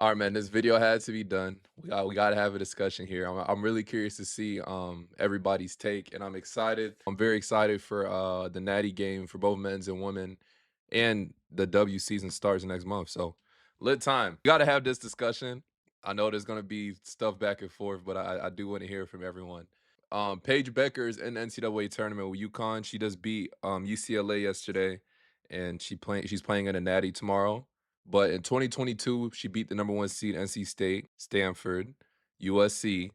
All right, man. This video had to be done. We got to have a discussion here. I'm really curious to see everybody's take, and I'm excited. I'm very excited for the Natty game for both men's and women, and the W season starts next month. So, lit time. Got to have this discussion. I know there's gonna be stuff back and forth, but I do want to hear from everyone. Paige Bueckers in the NCAA tournament with UConn. She just beat UCLA yesterday, and She's playing in a Natty tomorrow. But in 2022, she beat the number one seed NC State, Stanford, USC,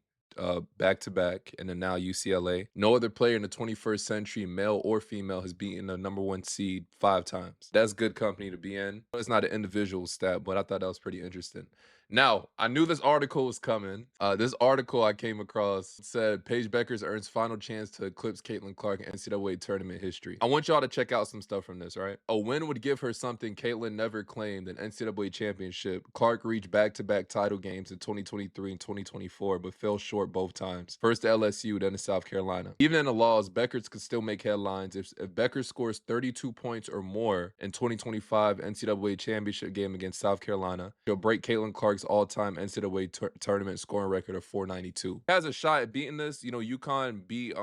back to back, and then now UCLA. No other player in the 21st century, male or female, has beaten the number one seed 5 times. That's good company to be in. It's not an individual stat, but I thought that was pretty interesting. Now, I knew this article was coming. This article I came across said Paige Bueckers earns final chance to eclipse Caitlin Clark in NCAA tournament history. I want y'all to check out some stuff from this, right? A win would give her something Caitlin never claimed, an NCAA championship. Clark reached back-to-back title games in 2023 and 2024, but fell short both times. First to LSU, then to South Carolina. Even in the laws, Bueckers could still make headlines. If Bueckers scores 32 points or more in 2025 NCAA championship game against South Carolina, she'll break Caitlin Clark's all-time NCAA tournament scoring record of 492. Has a shot at beating this. You know, UConn beat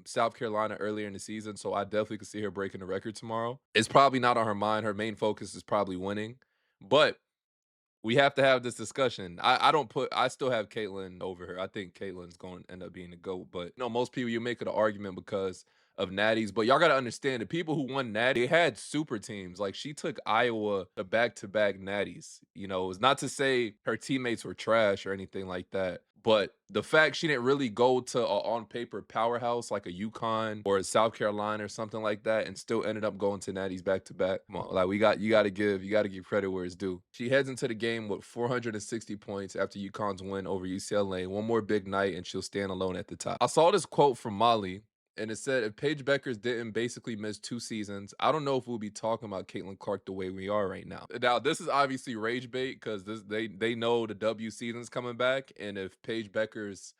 South Carolina earlier in the season, so I definitely could see her breaking the record tomorrow. It's probably not on her mind. Her main focus is probably winning, but we have to have this discussion. I still have Caitlyn over her. I think Caitlin's going to end up being the GOAT. But most people you make it an argument because of natties. But y'all gotta understand the people who won natty, they had super teams. Like she took Iowa to back-to-back natties. It's not to say her teammates were trash or anything like that. But the fact she didn't really go to a on paper powerhouse like a UConn or a South Carolina or something like that, and still ended up going to natties back to back. Come on, like you got to give credit where it's due. She heads into the game with 460 points after UConn's win over UCLA. One more big night, and she'll stand alone at the top. I saw this quote from Molly, and it said, if Paige Bueckers didn't basically miss 2 seasons, I don't know if we'll be talking about Caitlin Clark the way we are right now. Now, this is obviously rage bait because they know the W season's coming back, and if Paige Bueckers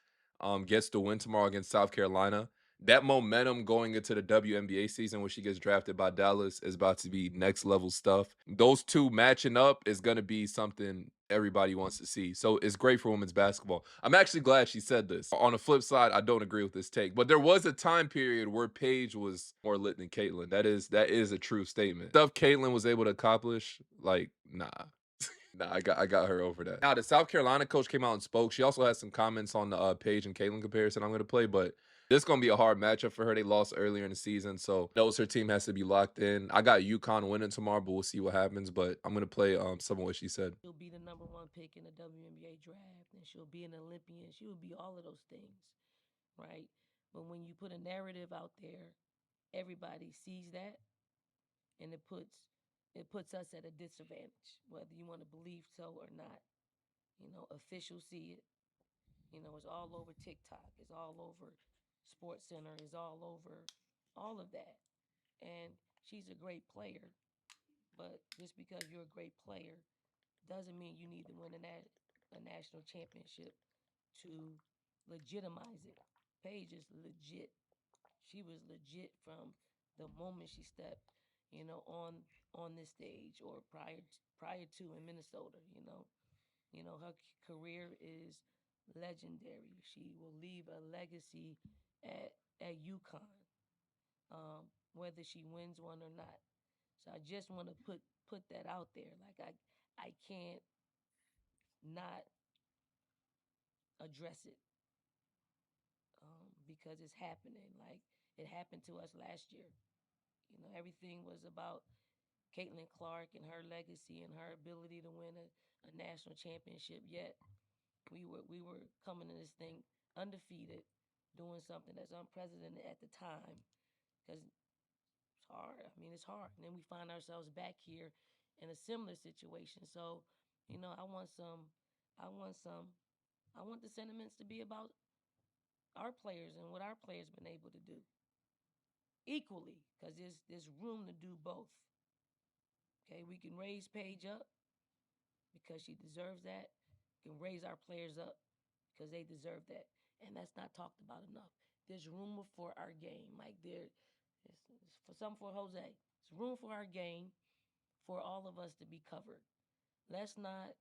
gets the win tomorrow against South Carolina, that momentum going into the WNBA season when she gets drafted by Dallas is about to be next level stuff. Those two matching up is going to be something everybody wants to see. So it's great for women's basketball. I'm actually glad she said this. On the flip side, I don't agree with this take, but there was a time period where Paige was more lit than Caitlyn. That is a true statement. Stuff Caitlyn was able to accomplish, like, nah. Nah, I got her over that. Now, the South Carolina coach came out and spoke. She also had some comments on the Paige and Caitlyn comparison I'm going to play, but this is going to be a hard matchup for her. They lost earlier in the season, so knows her team has to be locked in. I got UConn winning tomorrow, but we'll see what happens. But I'm going to play some of what she said. She'll be the number one pick in the WNBA draft, and she'll be an Olympian. She will be all of those things, right? But when you put a narrative out there, everybody sees that, and it puts us at a disadvantage, whether you want to believe so or not. Officials see it. It's all over TikTok. It's all over Sports Center. It's all over all of that. And she's a great player, but just because you're a great player doesn't mean you need to win a national championship to legitimize it. Paige is legit. She was legit from the moment she stepped, on this stage or prior to in Minnesota. Her career is legendary. She will leave a legacy at UConn, whether she wins one or not. So I just want to put that out there. Like I can't not address it, because it's happening. Like it happened to us last year. Everything was about Caitlin Clark and her legacy and her ability to win a national championship. Yet we were coming to this thing undefeated, doing something that's unprecedented at the time. Because it's hard. I mean, it's hard. And then we find ourselves back here in a similar situation. So, I want some, I want some, I want the sentiments to be about our players and what our players been able to do equally, because there's room to do both. Okay, we can raise Paige up because she deserves that. We can raise our players up because they deserve that, and that's not talked about enough. There's room for our game, like it's for some for Jose. There's room for our game for all of us to be covered. Let's not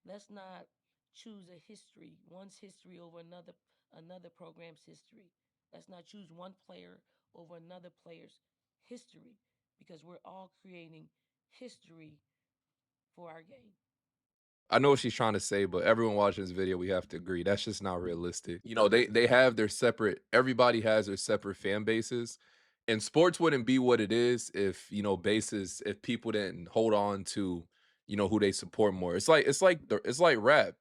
Let's not choose a history, one's history over another program's history. Let's not choose one player over another player's history because we're all creating history for our game. I know what she's trying to say, but everyone watching this video, we have to agree that's just not realistic. You know, they have their separate. Everybody has their separate fan bases, and sports wouldn't be what it is if if people didn't hold on to who they support more. It's like rap.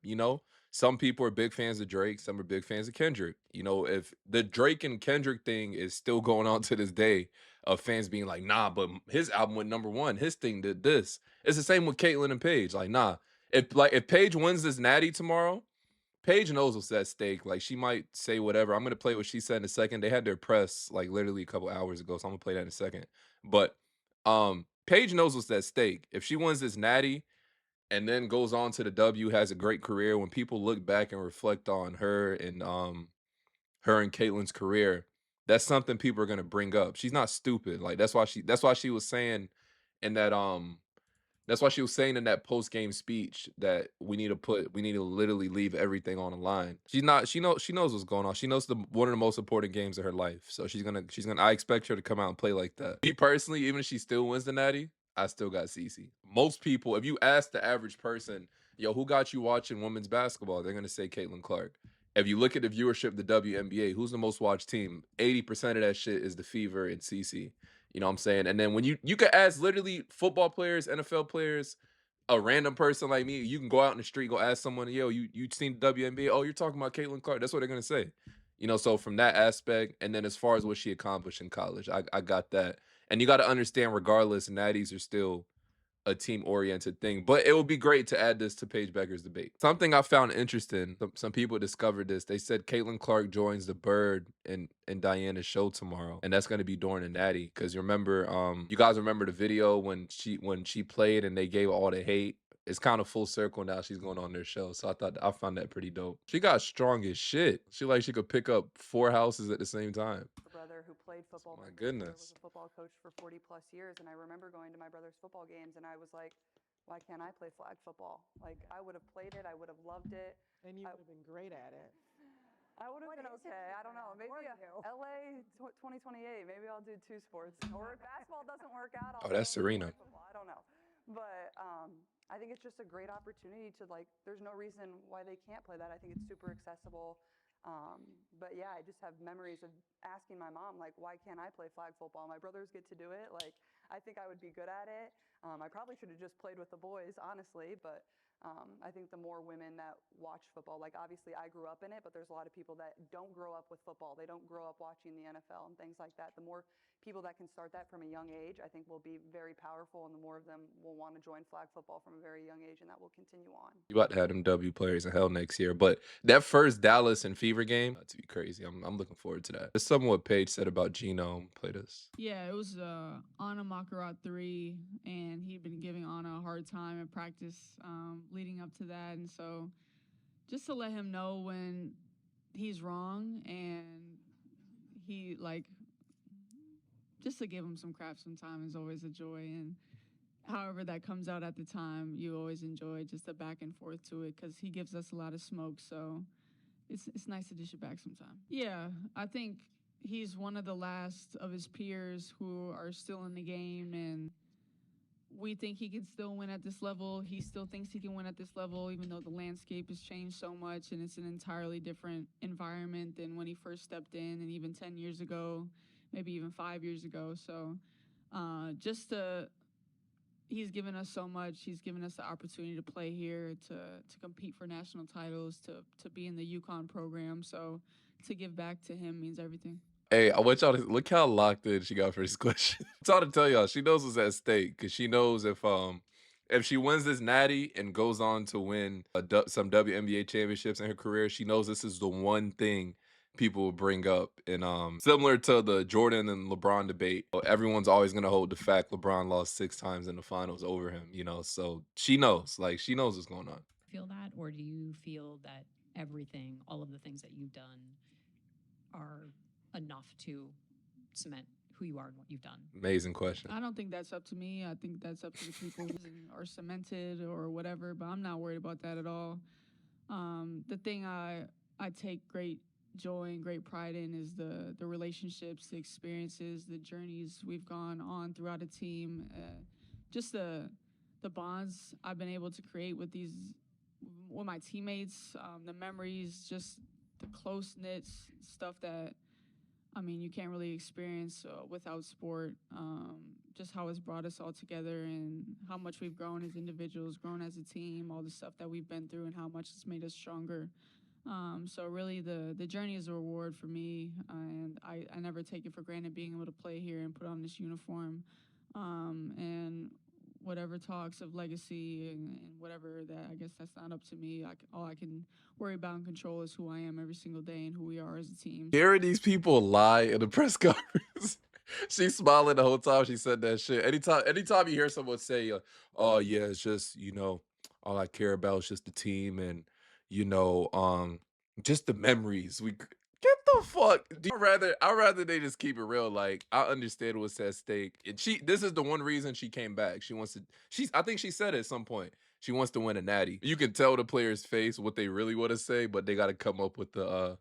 Some people are big fans of Drake, some are big fans of Kendrick. If the Drake and Kendrick thing is still going on to this day, of fans being like, nah, but his album went #1, his thing did this. It's the same with Caitlyn and Paige. Like, nah, if Paige wins this natty tomorrow, Paige knows what's at stake. Like she might say whatever. I'm gonna play what she said in a second. They had their press like literally a couple hours ago, so I'm gonna play that in a second. But Paige knows what's at stake. If she wins this natty and then goes on to the W, has a great career, when people look back and reflect on her and Caitlin's career, that's something people are gonna bring up. She's not stupid. Like that's why she was saying in that post game speech that we need to literally leave everything on the line. She knows what's going on. She knows one of the most important games of her life. So she's gonna I expect her to come out and play like that. Me personally, even if she still wins the natty, I still got Cece. Most people, if you ask the average person, yo, who got you watching women's basketball? They're gonna say Caitlin Clark. If you look at the viewership of the WNBA, who's the most watched team? 80% of that shit is the Fever and CC. You know what I'm saying? And then when you could ask literally football players, NFL players, a random person like me, you can go out in the street, go ask someone, yo, you seen the WNBA? Oh, you're talking about Caitlin Clark. That's what they're gonna say. So from that aspect, and then as far as what she accomplished in college, I got that. And you got to understand, regardless, natties are still a team-oriented thing. But it would be great to add this to Paige Bueckers' debate. Something I found interesting, some people discovered this. They said Caitlin Clark joins the Bird and Diana's show tomorrow, and that's going to be during a natty. Because remember, you guys remember the video when she played and they gave all the hate. It's kind of full circle now. She's going on their show, so I found that pretty dope. She got strong as shit. She could pick up 4 houses at the same time. Brother who played football. My My brother was goodness. a football coach for 40 plus years, and I remember going to my brother's football games, and I was like, why can't I play flag football? Like, I would have played it, I would have loved it. And you would have been great at it. I would have been okay. I don't know. Maybe LA 2028. Maybe I'll do 2 sports. Or if basketball doesn't work out, I'll Oh, that's do Serena. football. I don't know. But I think it's just a great opportunity to, like, there's no reason why they can't play that. I think it's super accessible. But yeah, I just have memories of asking my mom, like, why can't I play flag football? My brothers get to do it. Like, I think I would be good at it. I probably should have just played with the boys, honestly, but I think the more women that watch football, like obviously I grew up in it, but there's a lot of people that don't grow up with football. They don't grow up watching the NFL and things like that. The more people that can start that from a young age, I think will be very powerful, and the more of them will want to join flag football from a very young age, and that will continue on. You about to have them W players in hell next year. But that first Dallas and Fever game, to be crazy. I'm looking forward to that. There's something what Paige said about Geno. Play this. Yeah, it was Anna Makarat 3, and he'd been giving Anna a hard time in practice leading up to that. And so just to let him know when he's wrong, and he, like, just to give him some crap sometime is always a joy. And however that comes out at the time, you always enjoy just the back and forth to it because he gives us a lot of smoke. So it's nice to dish it back sometime. Yeah, I think he's one of the last of his peers who are still in the game, and we think he can still win at this level. He still thinks he can win at this level, even though the landscape has changed so much and it's an entirely different environment than when he first stepped in, and even 10 years ago, maybe even 5 years ago. So he's given us so much. He's given us the opportunity to play here, to compete for national titles, to be in the UConn program. So to give back to him means everything. Hey, I want y'all to look how locked in she got for this question. It's all to tell y'all, she knows what's at stake because she knows if she wins this natty and goes on to win some WNBA championships in her career, she knows this is the one thing people will bring up. And similar to the Jordan and LeBron debate, everyone's always gonna hold the fact LeBron lost 6 times in the finals over him. So she knows what's going on. Feel that, or do you feel that all of the things that you've done, are enough to cement who you are and what you've done? Amazing question. I don't think that's up to me. I think that's up to the people who are cemented or whatever, but I'm not worried about that at all. The thing I take great joy and great pride in is the relationships, the experiences, the journeys we've gone on throughout a team, just the bonds I've been able to create with my teammates, the memories, just the close knit stuff that I mean you can't really experience without sport. Just how it's brought us all together and how much we've grown as individuals, grown as a team, all the stuff that we've been through and how much it's made us stronger. So really the journey is a reward for me, and I never take it for granted being able to play here and put on this uniform. And whatever talks of legacy and whatever that, I guess that's not up to me. All I can worry about and control is who I am every single day and who we are as a team. Hearing these people lie in the press conference. She's smiling the whole time she said that shit. Anytime you hear someone say, "Oh yeah, it's just all I care about is just the team and you know, just the memories." Get the fuck. I'd rather they just keep it real. Like I understand what's at stake. And this is the one reason she came back. She wants to. I think she said it at some point. She wants to win a natty. You can tell the player's face what they really want to say, but they got to come up with the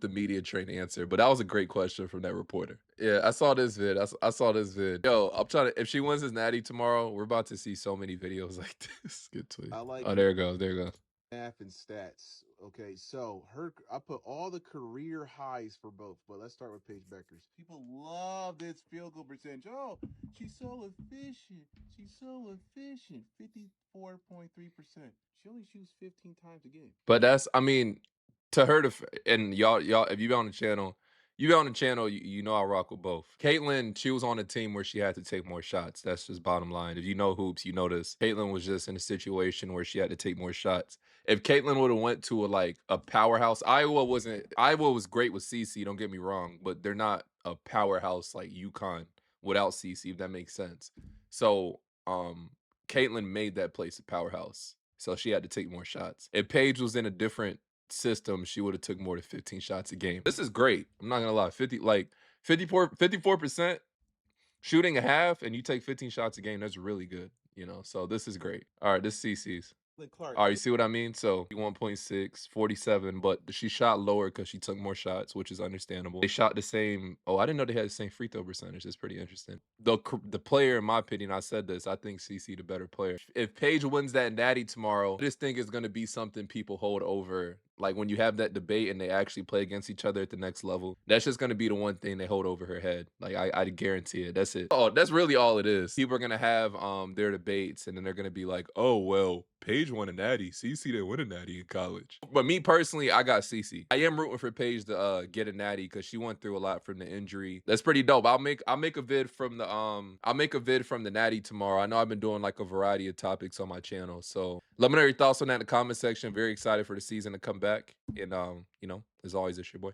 media trained answer. But that was a great question from that reporter. Yeah, I saw this vid. I saw this vid. Yo, I'm trying to. If she wins this natty tomorrow, we're about to see so many videos like this. Get to it. I like Oh, there it goes. There it goes. math and stats. Okay, so I put all the career highs for both, but let's start with Paige Bueckers. People love this field goal percentage. Oh, she's so efficient. She's so efficient. 54.3%. She only shoots 15 times a game. But that's, I mean, to her, and y'all, if you be on the channel, you know I rock with both. Caitlin, she was on a team where she had to take more shots. That's just bottom line. If you know hoops, you know this. Caitlin was just in a situation where she had to take more shots. If Caitlin would have went to a powerhouse, Iowa was great with CC, don't get me wrong, but they're not a powerhouse like UConn without CC, if that makes sense. So, Caitlin made that place a powerhouse. So she had to take more shots. If Paige was in a different system, she would have took more than 15 shots a game. This is great. I'm not gonna lie. 54% shooting a half and you take 15 shots a game, that's really good. So this is great. All right, this CC's. Clark. All right, you see what I mean? So 1.6, 47, but she shot lower because she took more shots, which is understandable. They shot the same. Oh, I didn't know they had the same free throw percentage. That's pretty interesting. The player, in my opinion, I said this, I think CC the better player. If Paige wins that natty tomorrow, this thing is going to be something people hold over. Like when you have that debate and they actually play against each other at the next level, that's just going to be the one thing they hold over her head. Like I guarantee it. That's it. Oh, that's really all it is. People are going to have their debates and then they're going to be like, oh, well, Paige won a natty. CC didn't win a natty in college. But me personally, I got CC. I am rooting for Paige to get a natty because she went through a lot from the injury. That's pretty dope. I'll make a vid from the natty tomorrow. I know I've been doing like a variety of topics on my channel. So let me know your thoughts on that in the comment section. Very excited for the season to come back. And as always, it's your boy.